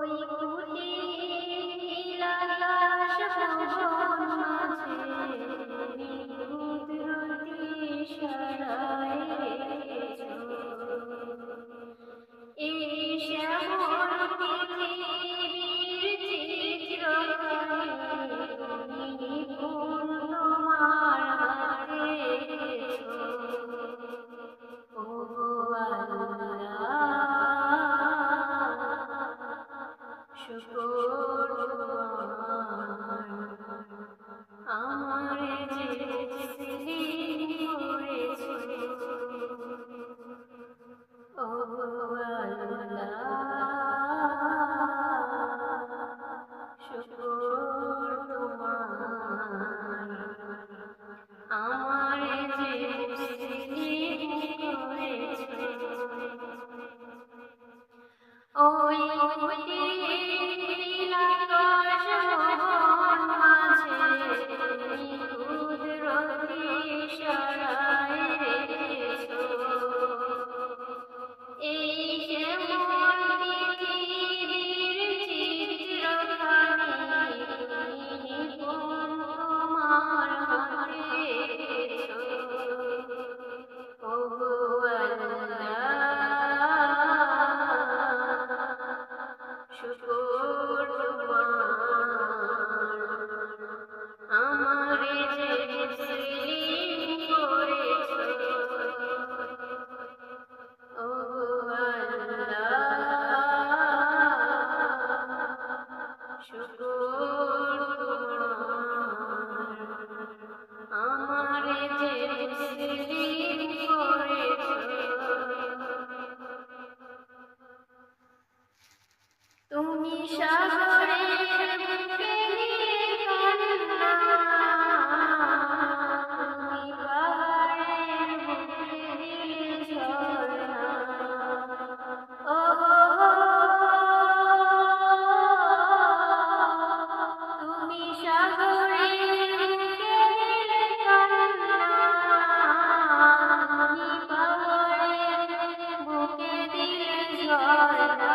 কুটির আকাশ ভুবন মাঝে কুদরতি ইশারায় রেখেছ। এই শ্যামল পৃথিবীর চিত্রখানি নিপুণ তোমার হাতে রেখেছ। ওগো আল্লাহ, শুকর তোমার, আমার যে তসলিম করেছ। ওগো আল্লাহ, শুকর তোমার, আমার যে তসলিম করেছ। ওই কুটির আকাশ ভুবন মাঝে কুদরতি ইশারায় রেখেছ। এই শ্যামল পৃথিবীর চিত্রখানি নিপুণ তোমার হাতে রেখেছ। ওগো শুকর তোমার, আমার যে তসলিম করেছ। ওগো আল্লাহ, শুকর তোমার, আমার যে তসলিম করেছ। তুমি সাগরের বুকে কান্না, তুমি পাহাড়ের বুকে দিলে ঝরনা। ওগো তুমি সাগরের বুকে দিলে কান্না, তুমি পাহাড়ের বুকে দিলে ঝরনা।